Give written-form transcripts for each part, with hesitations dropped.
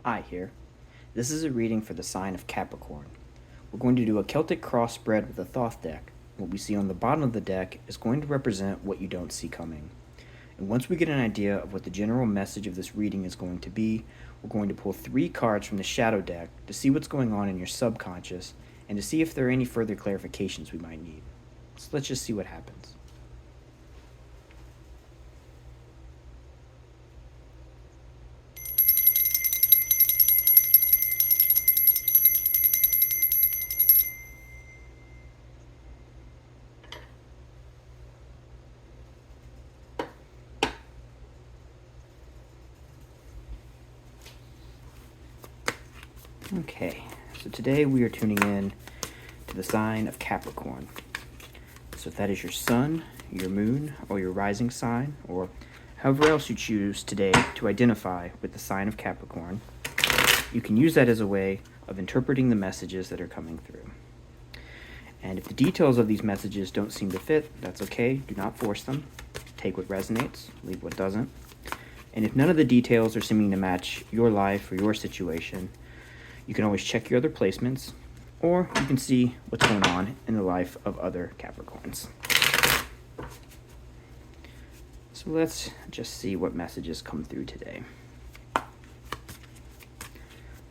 Hi here. This is a reading for the sign of Capricorn. We're going to do a Celtic cross spread with a Thoth deck. What we see on the bottom of the deck is going to represent what you don't see coming. And once we get an idea of what the general message of this reading is going to be, we're going to pull 3 cards from the shadow deck to see what's going on in your subconscious and to see if there are any further clarifications we might need. So let's just see what happens. Okay, so today we are tuning in to the sign of Capricorn. So if that is your sun, your moon, or your rising sign, or however else you choose today to identify with the sign of Capricorn, you can use that as a way of interpreting the messages that are coming through. And if the details of these messages don't seem to fit, that's okay. Do not force them. Take what resonates, leave what doesn't. And if none of the details are seeming to match your life or your situation, you can always check your other placements, or you can see what's going on in the life of other Capricorns. So let's just see what messages come through today.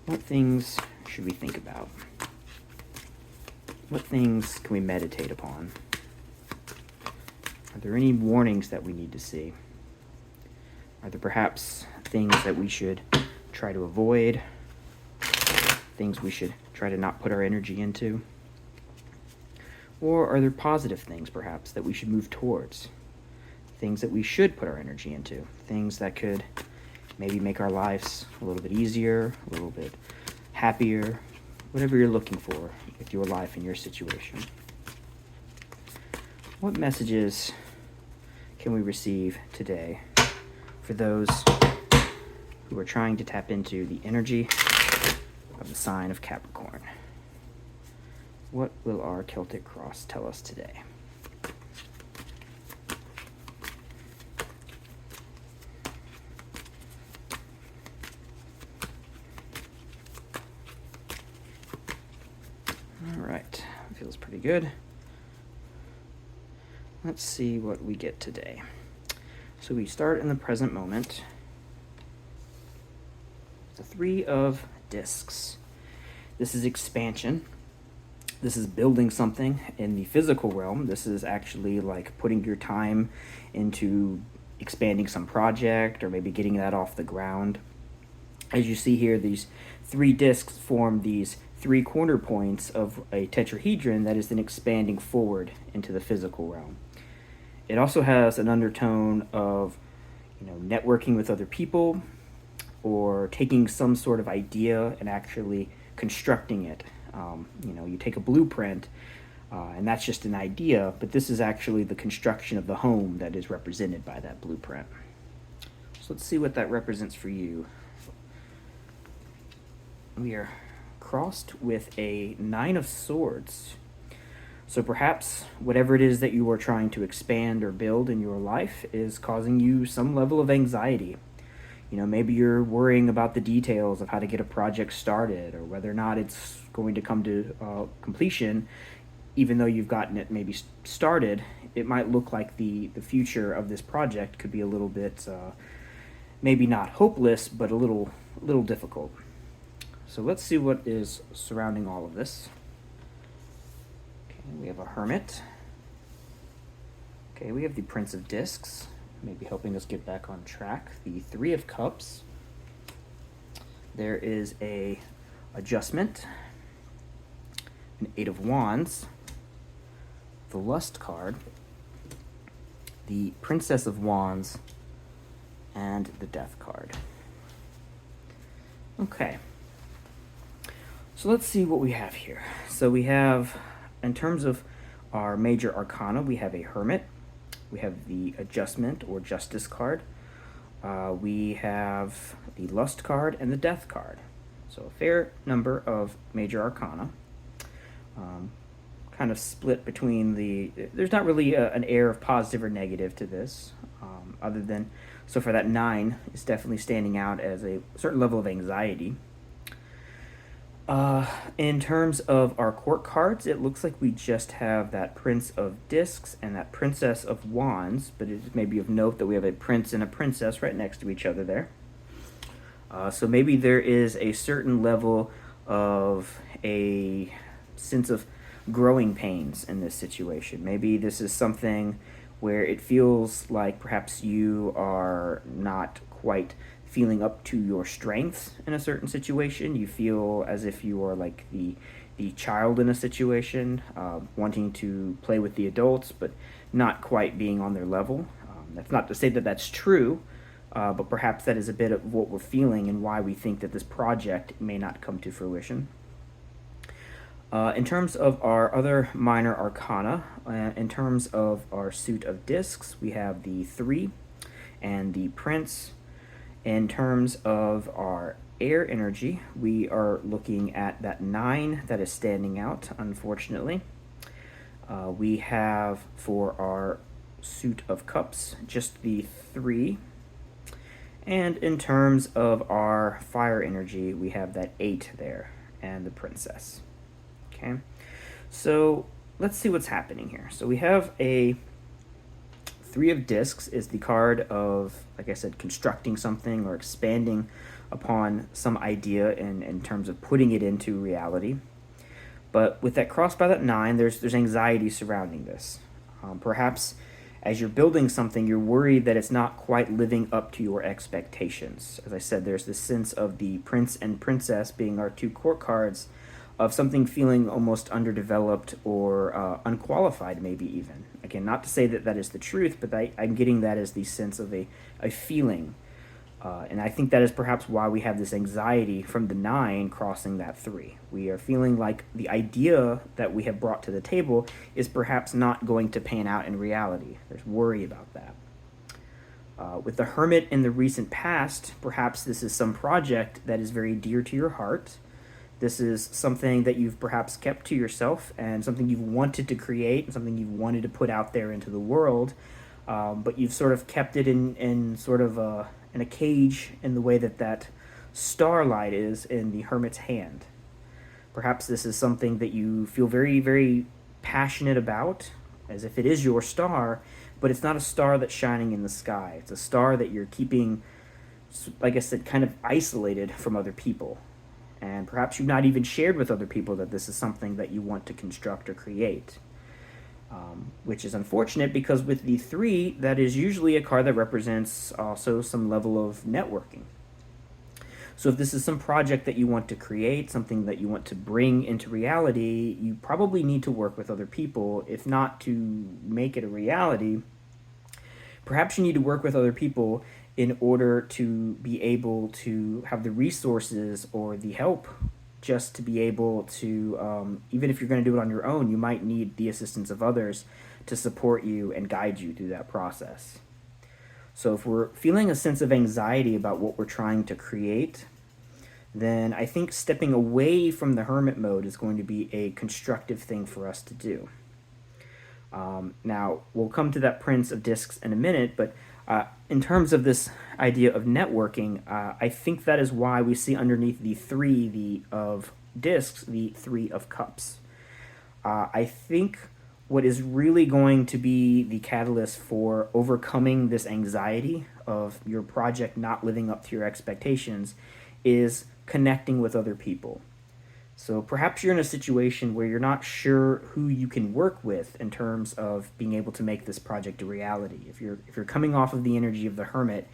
What things should we think about? What things can we meditate upon? Are there any warnings that we need to see? Are there perhaps things that we should try to avoid? Things we should try to not put our energy into? Or are there positive things, perhaps, that we should move towards? Things that we should put our energy into? Things that could maybe make our lives a little bit easier, a little bit happier, whatever you're looking for with your life and your situation. What messages can we receive today for those who are trying to tap into the energy of the sign of Capricorn? What will our Celtic cross tell us today? All right, feels pretty good. Let's see what we get today. So we start in the present moment. The 3 of Discs. This is expansion. This is building something in the physical realm. This is actually like putting your time into expanding some project or maybe getting that off the ground. As you see here, these 3 discs form these 3 corner points of a tetrahedron that is then expanding forward into the physical realm. It also has an undertone of, networking with other people, or taking some sort of idea and actually constructing it. You take a blueprint, and that's just an idea, but this is actually the construction of the home that is represented by that blueprint. So let's see what that represents for you. We are crossed with a 9 of Swords. So perhaps whatever it is that you are trying to expand or build in your life is causing you some level of anxiety. Maybe you're worrying about the details of how to get a project started or whether or not it's going to come to completion. Even though you've gotten it maybe started, it might look like the future of this project could be a little bit, maybe not hopeless, but a little difficult. So let's see what is surrounding all of this. Okay, we have a Hermit. Okay, we have the Prince of Discs, maybe helping us get back on track. The 3 of Cups. There is a Adjustment, an 8 of Wands, the Lust card, the Princess of Wands, and the Death card. Okay, so let's see what we have here. So we have, in terms of our major arcana, we have a Hermit. We have the Adjustment or Justice card. We have the Lust card and the Death card. So a fair number of major arcana. Kind of split between there's not really an air of positive or negative to this, other than So for that 9, it's definitely standing out as a certain level of anxiety. In terms of our court cards, it looks like we just have that Prince of Discs and that Princess of Wands, but it may be of note that we have a prince and a princess right next to each other there. So maybe there is a certain level of a sense of growing pains in this situation. Maybe this is something where it feels like perhaps you are not quite feeling up to your strengths in a certain situation. You feel as if you are like the child in a situation, wanting to play with the adults, but not quite being on their level. That's not to say that that's true, but perhaps that is a bit of what we're feeling and why we think that this project may not come to fruition. In terms of our other minor arcana, in terms of our suit of discs, we have the 3 and the Prince. In terms of our air energy, we are looking at that 9 that is standing out, unfortunately. We have for our suit of cups just the 3. And in terms of our fire energy, we have that 8 there and the princess. Okay, so let's see what's happening here. So we have a 3 of discs is the card of, like I said, constructing something or expanding upon some idea in terms of putting it into reality. But with that crossed by that 9, there's anxiety surrounding this. Perhaps as you're building something, you're worried that it's not quite living up to your expectations. As I said, there's this sense of the prince and princess being our 2 court cards, of something feeling almost underdeveloped or unqualified, maybe even. Again, not to say that that is the truth, but I'm getting that as the sense of a feeling. And I think that is perhaps why we have this anxiety from the 9 crossing that 3. We are feeling like the idea that we have brought to the table is perhaps not going to pan out in reality. There's worry about that. With the Hermit in the recent past, perhaps this is some project that is very dear to your heart. This is something that you've perhaps kept to yourself and something you've wanted to create and something you've wanted to put out there into the world, but you've sort of kept it in sort of in a cage in the way that starlight is in the Hermit's hand. Perhaps this is something that you feel very, very passionate about, as if it is your star, but it's not a star that's shining in the sky. It's a star that you're keeping, like I said, kind of isolated from other people. And perhaps you've not even shared with other people that this is something that you want to construct or create. Which is unfortunate because with the 3, that is usually a card that represents also some level of networking. So if this is some project that you want to create, something that you want to bring into reality, you probably need to work with other people. If not to make it a reality, perhaps you need to work with other people in order to be able to have the resources or the help just to be able to, even if you're going to do it on your own, you might need the assistance of others to support you and guide you through that process. So if we're feeling a sense of anxiety about what we're trying to create, then I think stepping away from the hermit mode is going to be a constructive thing for us to do. Now, we'll come to that Prince of Discs in a minute, but in terms of this idea of networking, I think that is why we see underneath the 3 of discs, the 3 of cups. I think what is really going to be the catalyst for overcoming this anxiety of your project not living up to your expectations is connecting with other people. So perhaps you're in a situation where you're not sure who you can work with in terms of being able to make this project a reality. If you're coming off of the energy of the hermit,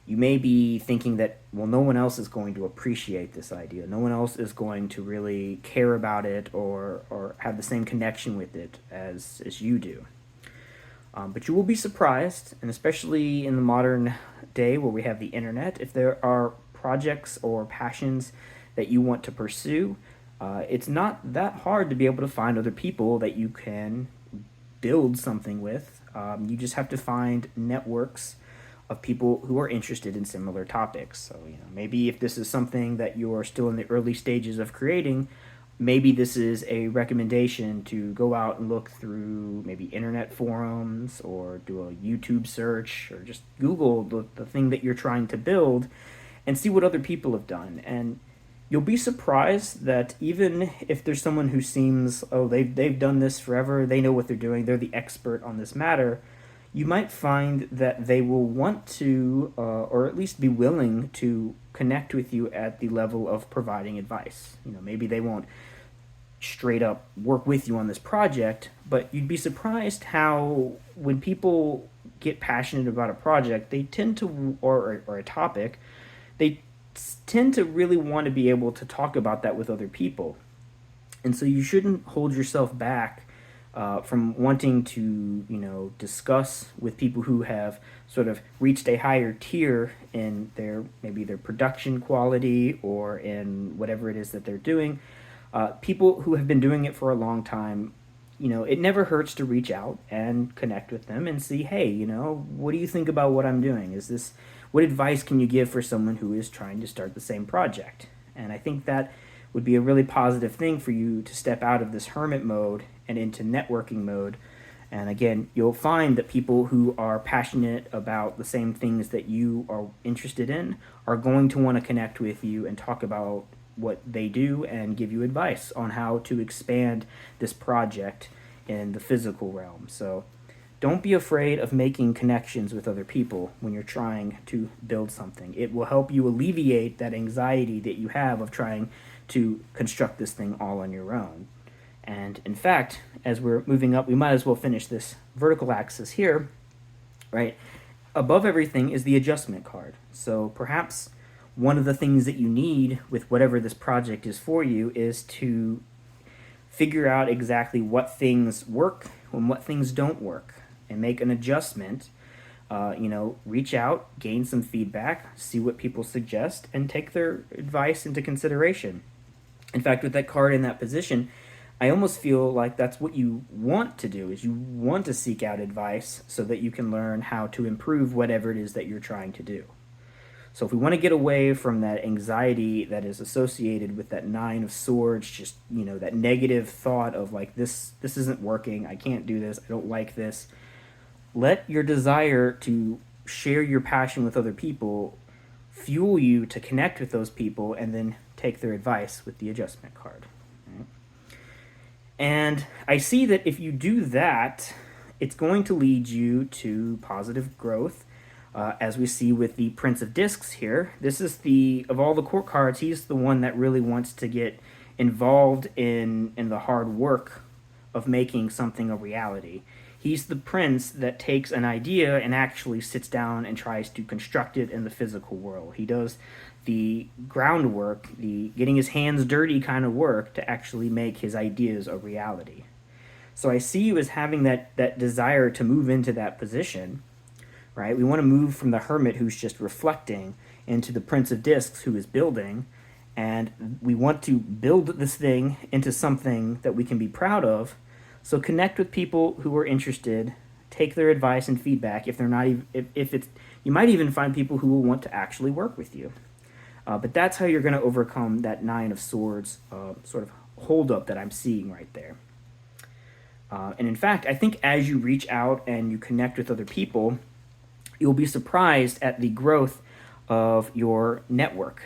you may be thinking that, well, no one else is going to appreciate this idea. No one else is going to really care about it or have the same connection with it as you do. But you will be surprised, and especially in the modern day where we have the internet, if there are projects or passions that you want to pursue, it's not that hard to be able to find other people that you can build something with. You just have to find networks of people who are interested in similar topics. So, maybe if this is something that you are still in the early stages of creating, maybe this is a recommendation to go out and look through maybe internet forums or do a YouTube search or just Google the thing that you're trying to build and see what other people have done. And you'll be surprised that even if there's someone who seems, oh, they've done this forever, they know what they're doing, they're the expert on this matter, you might find that they will want to, or at least be willing to connect with you at the level of providing advice. Maybe they won't straight up work with you on this project, but you'd be surprised how when people get passionate about a project, they tend to, or a topic, they tend to really want to be able to talk about that with other people. And so you shouldn't hold yourself back from wanting to, discuss with people who have sort of reached a higher tier in maybe their production quality or in whatever it is that they're doing. People who have been doing it for a long time, it never hurts to reach out and connect with them and see, hey, what do you think about what I'm doing? What advice can you give for someone who is trying to start the same project? And I think that would be a really positive thing for you to step out of this hermit mode and into networking mode. And again, you'll find that people who are passionate about the same things that you are interested in are going to want to connect with you and talk about what they do and give you advice on how to expand this project in the physical realm. So don't be afraid of making connections with other people when you're trying to build something. It will help you alleviate that anxiety that you have of trying to construct this thing all on your own. And in fact, as we're moving up, we might as well finish this vertical axis here, right? Above everything is the adjustment card. So perhaps one of the things that you need with whatever this project is for you is to figure out exactly what things work and what things don't work and make an adjustment. Reach out, gain some feedback, see what people suggest, and take their advice into consideration. In fact, with that card in that position, I almost feel like that's what you want to do, is you want to seek out advice so that you can learn how to improve whatever it is that you're trying to do. So if we want to get away from that anxiety that is associated with that Nine of Swords, just, that negative thought of like, this isn't working, I can't do this, I don't like this, let your desire to share your passion with other people fuel you to connect with those people and then take their advice with the adjustment card. Right? And I see that if you do that, it's going to lead you to positive growth. As we see with the Prince of Discs here, this is of all the court cards, he's the one that really wants to get involved in the hard work of making something a reality. He's the prince that takes an idea and actually sits down and tries to construct it in the physical world. He does the groundwork, the getting his hands dirty kind of work to actually make his ideas a reality. So I see you as having that desire to move into that position, right? We want to move from the hermit who's just reflecting into the Prince of Discs who is building, and we want to build this thing into something that we can be proud of. So connect with people who are interested, take their advice and feedback. If they're not even, if it's, you might even find people who will want to actually work with you. But that's how you're going to overcome that Nine of Swords sort of holdup that I'm seeing right there. And in fact, I think as you reach out and you connect with other people, you'll be surprised at the growth of your network.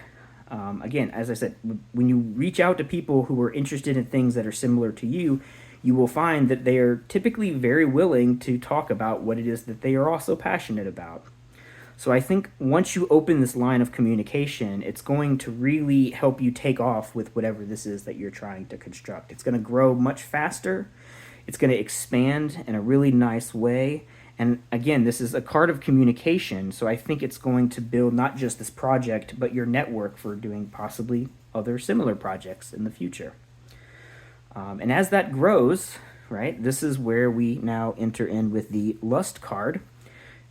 Again, as I said, when you reach out to people who are interested in things that are similar to you, you will find that they are typically very willing to talk about what it is that they are also passionate about. So I think once you open this line of communication, it's going to really help you take off with whatever this is that you're trying to construct. It's going to grow much faster. It's going to expand in a really nice way. And again, this is a card of communication, so I think it's going to build not just this project, but your network for doing possibly other similar projects in the future. And as that grows, right, this is where we now enter in with the Lust card.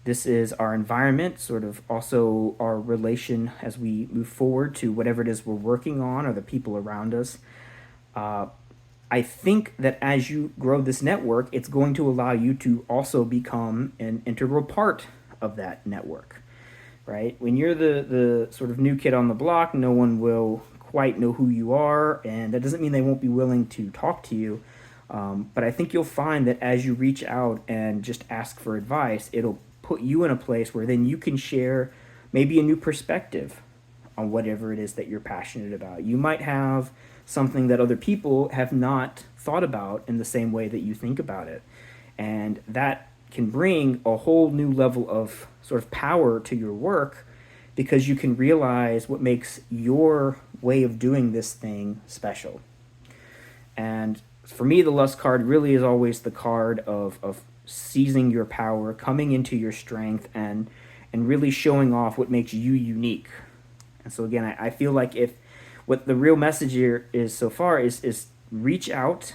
This is our environment, sort of also our relation as we move forward to whatever it is we're working on or the people around us. I think that as you grow this network, it's going to allow you to also become an integral part of that network, right? When you're the sort of new kid on the block, no one will quite know who you are, and that doesn't mean they won't be willing to talk to you. But I think you'll find that as you reach out and just ask for advice, it'll put you in a place where then you can share maybe a new perspective on whatever it is that you're passionate about. You might have something that other people have not thought about in the same way that you think about it. And that can bring a whole new level of sort of power to your work, because you can realize what makes your way of doing this thing special. And for me, the Lust card really is always the card of seizing your power, coming into your strength, and really showing off what makes you unique. And so again, I feel like if what the real message here is so far is reach out,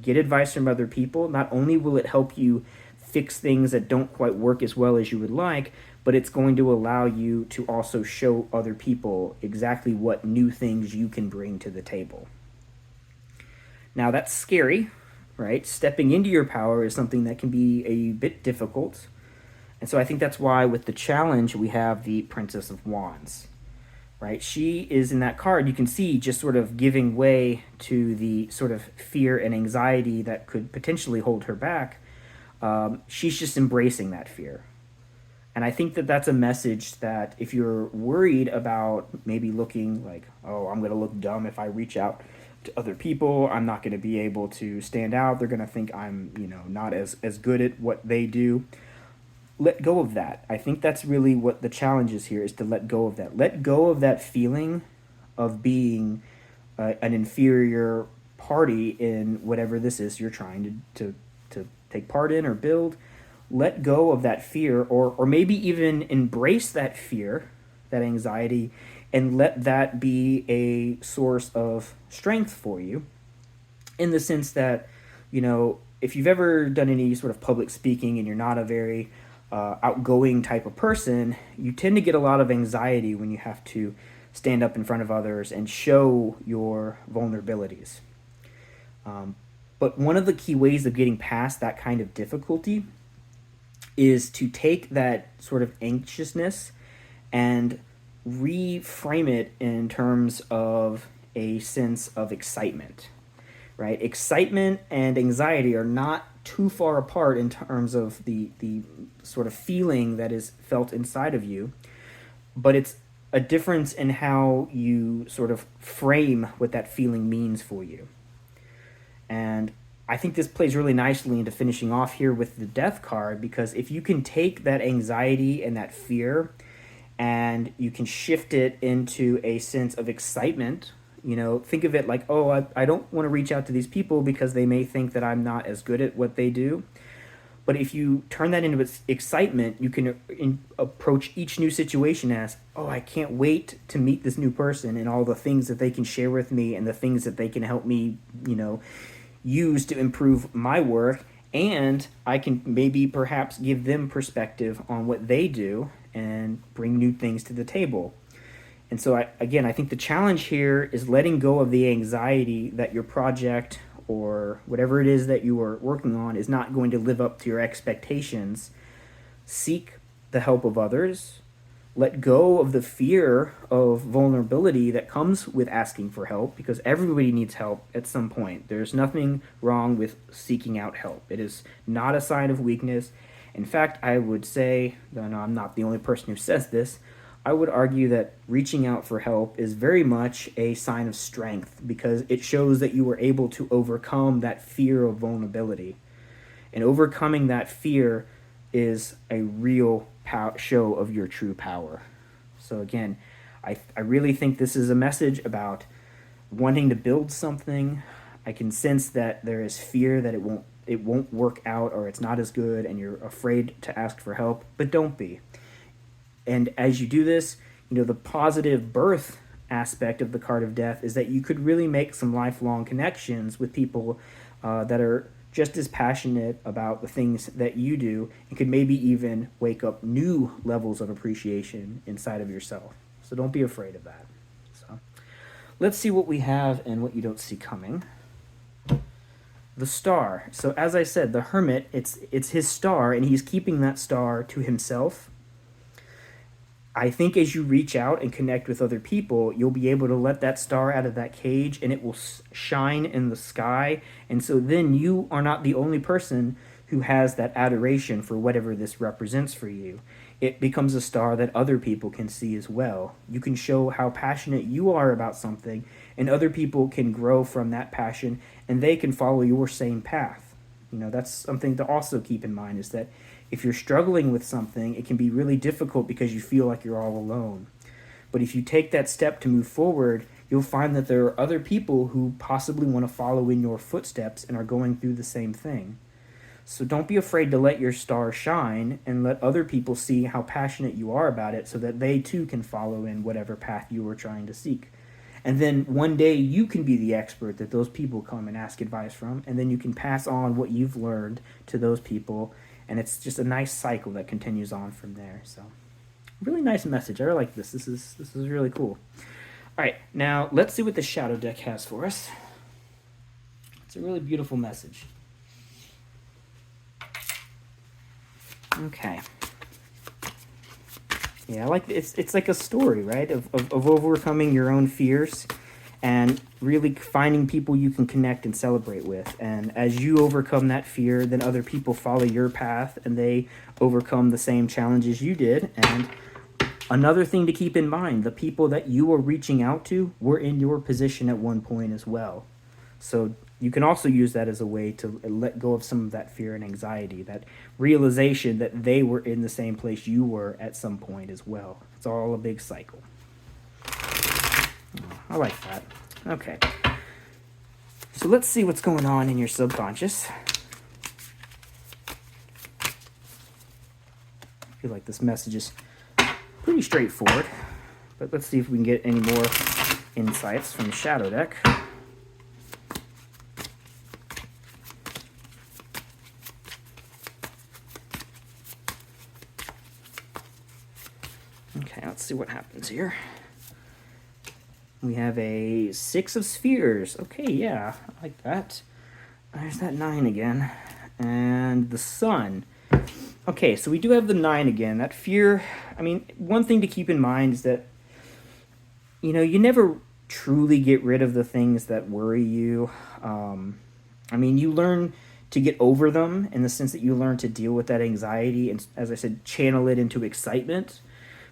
get advice from other people. Not only will it help you fix things that don't quite work as well as you would like, but it's going to allow you to also show other people exactly what new things you can bring to the table. Now that's scary, right? Stepping into your power is something that can be a bit difficult. And so I think that's why with the challenge we have the Princess of Wands, right? She is in that card, you can see, just sort of giving way to the sort of fear and anxiety that could potentially hold her back. She's just embracing that fear. And I think that that's a message that if you're worried about maybe looking like, oh, I'm going to look dumb if I reach out to other people, I'm not going to be able to stand out, they're going to think I'm, not as good at what they do. Let go of that. I think that's really what the challenge is here, is to let go of that. Let go of that feeling of being an inferior party in whatever this is you're trying to take part in or build. Let go of that fear, or maybe even embrace that fear, that anxiety, and let that be a source of strength for you, in the sense that, if you've ever done any sort of public speaking and you're not a very outgoing type of person, you tend to get a lot of anxiety when you have to stand up in front of others and show your vulnerabilities. But one of the key ways of getting past that kind of difficulty is to take that sort of anxiousness and reframe it in terms of a sense of excitement, right? Excitement and anxiety are not too far apart in terms of the sort of feeling that is felt inside of you, but it's a difference in how you sort of frame what that feeling means for you. And I think this plays really nicely into finishing off here with the Death card, because if you can take that anxiety and that fear and you can shift it into a sense of excitement, think of it like, oh, I don't want to reach out to these people because they may think that I'm not as good at what they do. But if you turn that into excitement, you can approach each new situation as, oh, I can't wait to meet this new person and all the things that they can share with me and the things that they can help me, use to improve my work, and I can maybe perhaps give them perspective on what they do and bring new things to the table. And so I think the challenge here is letting go of the anxiety that your project or whatever it is that you are working on is not going to live up to your expectations. Seek the help of others. Let go of the fear of vulnerability that comes with asking for help, because everybody needs help at some point. There's nothing wrong with seeking out help. It is not a sign of weakness. In fact, I would say, and I'm not the only person who says this, I would argue that reaching out for help is very much a sign of strength, because it shows that you were able to overcome that fear of vulnerability. And overcoming that fear is a real show of your true power. So again, I really think this is a message about wanting to build something. I can sense that there is fear that it won't work out, or it's not as good, and you're afraid to ask for help, but don't be. And as you do this, the positive birth aspect of the card of Death is that you could really make some lifelong connections with people that are just as passionate about the things that you do, and could maybe even wake up new levels of appreciation inside of yourself. So don't be afraid of that. So let's see what we have and what you don't see coming. The Star. So as I said, the Hermit, it's his star, and he's keeping that star to himself. I think as you reach out and connect with other people, you'll be able to let that star out of that cage and it will shine in the sky. And so then you are not the only person who has that adoration for whatever this represents for you. It becomes a star that other people can see as well. You can show how passionate you are about something, and other people can grow from that passion and they can follow your same path. You know, that's something to also keep in mind, is that if you're struggling with something, it can be really difficult because you feel like you're all alone. But if you take that step to move forward, you'll find that there are other people who possibly want to follow in your footsteps and are going through the same thing. So don't be afraid to let your star shine and let other people see how passionate you are about it so that they too can follow in whatever path you are trying to seek. And then one day you can be the expert that those people come and ask advice from, and then you can pass on what you've learned to those people, and it's just a nice cycle that continues on from there. So really nice message. I really like this. This is really cool. All right, now let's see what the shadow deck has for us. It's a really beautiful message. Okay. Yeah, I like it's like a story, right? Of overcoming your own fears and really finding people you can connect and celebrate with. And as you overcome that fear, then other people follow your path and they overcome the same challenges you did. And another thing to keep in mind, the people that you are reaching out to were in your position at one point as well. So you can also use that as a way to let go of some of that fear and anxiety, that realization that they were in the same place you were at some point as well. It's all a big cycle. I like that. Okay. So let's see what's going on in your subconscious. I feel like this message is pretty straightforward, but let's see if we can get any more insights from the shadow deck. Okay, let's see what happens here. We have a 6 of Spheres. Okay, yeah, I like that. There's that 9 again. And the Sun. Okay, so we do have the 9 again. That fear, I mean, one thing to keep in mind is that, you know, you never truly get rid of the things that worry you. I mean, you learn to get over them in the sense that you learn to deal with that anxiety and, as I said, channel it into excitement.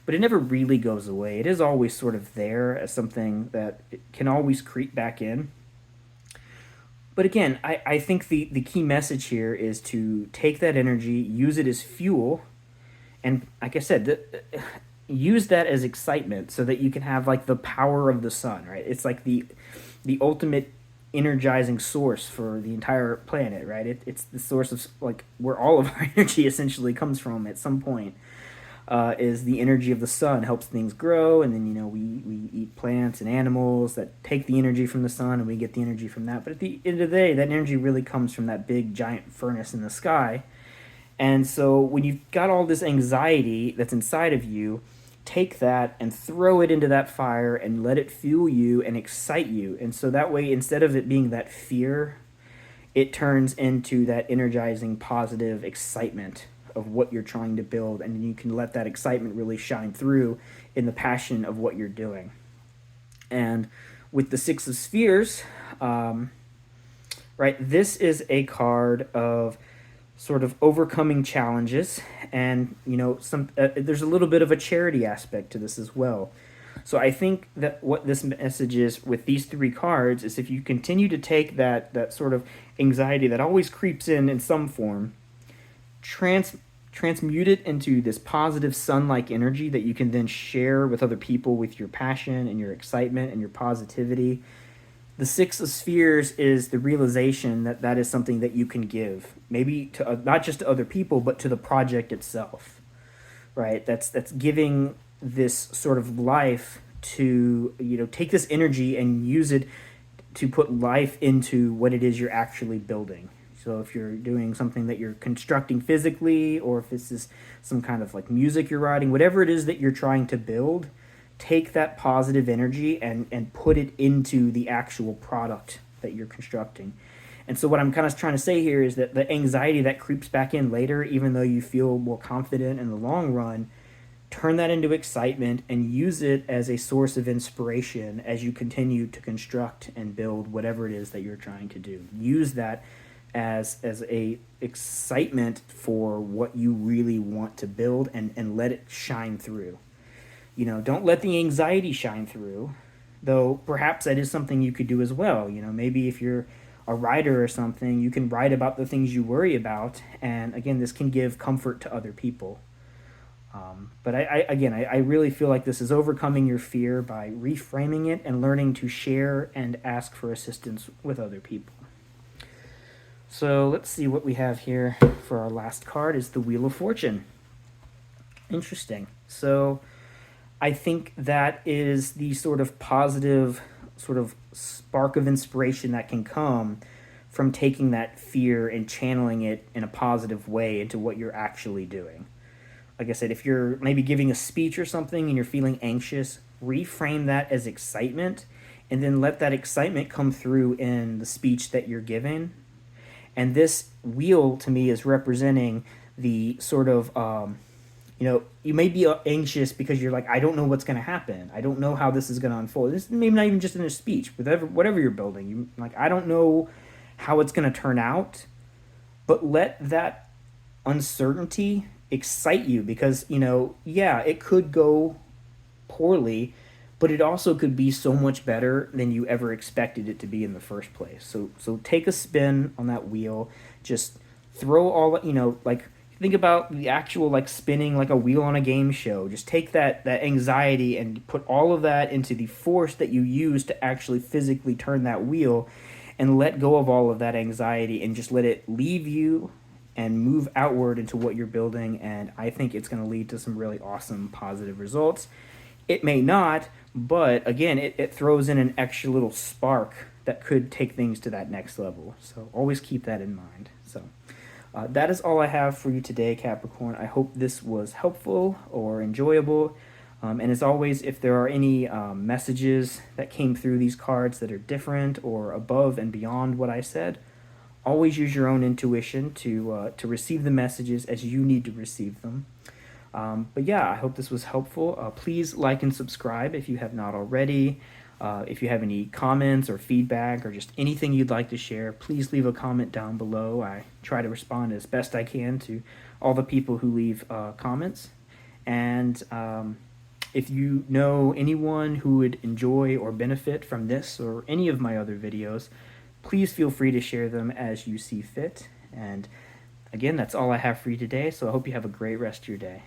But it never really goes away. It is always sort of there as something that it can always creep back in. But again, I think the key message here is to take that energy, use it as fuel, and like I said, use that as excitement so that you can have like the power of the sun, right? It's like the ultimate energizing source for the entire planet, right? It's the source of like where all of our energy essentially comes from at some point. Is the energy of the sun helps things grow, and then, you know, we eat plants and animals that take the energy from the sun, and we get the energy from that. But at the end of the day, that energy really comes from that big giant furnace in the sky. And so when you've got all this anxiety that's inside of you, take that and throw it into that fire and let it fuel you and excite you. And so that way, instead of it being that fear, it turns into that energizing, positive excitement of what you're trying to build, and you can let that excitement really shine through in the passion of what you're doing. And with the 6 of Spheres, right, this is a card of sort of overcoming challenges, and, you know, there's a little bit of a charity aspect to this as well. So I think that what this message is with these 3 cards is, if you continue to take that sort of anxiety that always creeps in some form, transmute it into this positive sun-like energy that you can then share with other people with your passion and your excitement and your positivity. The 6 of Spheres is the realization that that is something that you can give, maybe to not just to other people, but to the project itself, right? That's giving this sort of life to, you know, take this energy and use it to put life into what it is you're actually building. So if you're doing something that you're constructing physically, or if this is some kind of like music you're writing, whatever it is that you're trying to build, take that positive energy and put it into the actual product that you're constructing. And so what I'm kind of trying to say here is that the anxiety that creeps back in later, even though you feel more confident in the long run, turn that into excitement and use it as a source of inspiration as you continue to construct and build whatever it is that you're trying to do. Use that as a excitement for what you really want to build, and let it shine through. Don't let the anxiety shine through, though perhaps that is something you could do as well. Maybe if you're a writer or something, you can write about the things you worry about, and again, this can give comfort to other people. But I really feel like this is overcoming your fear by reframing it and learning to share and ask for assistance with other people. So let's see what we have here for our last card is the Wheel of Fortune. Interesting. So I think that is the sort of positive sort of spark of inspiration that can come from taking that fear and channeling it in a positive way into what you're actually doing. Like I said, if you're maybe giving a speech or something and you're feeling anxious, reframe that as excitement, and then let that excitement come through in the speech that you're giving. And this wheel to me is representing the sort of, you may be anxious because you're like, I don't know what's going to happen. I don't know how this is going to unfold. This maybe not even just in a speech, whatever you're building. You like, I don't know how it's going to turn out, but let that uncertainty excite you, because it could go poorly, but it also could be so much better than you ever expected it to be in the first place. So take a spin on that wheel. Just throw all, like think about the actual like spinning like a wheel on a game show. Just take that anxiety and put all of that into the force that you use to actually physically turn that wheel, and let go of all of that anxiety and just let it leave you and move outward into what you're building. And I think it's going to lead to some really awesome positive results. It may not, but again, it throws in an extra little spark that could take things to that next level. So always keep that in mind. So that is all I have for you today, Capricorn. I hope this was helpful or enjoyable. And as always, if there are any messages that came through these cards that are different or above and beyond what I said, always use your own intuition to receive the messages as you need to receive them. But yeah, I hope this was helpful. Please like and subscribe if you have not already. If you have any comments or feedback or just anything you'd like to share, please leave a comment down below. I try to respond as best I can to all the people who leave comments. And if you know anyone who would enjoy or benefit from this or any of my other videos, please feel free to share them as you see fit. And again, that's all I have for you today, so I hope you have a great rest of your day.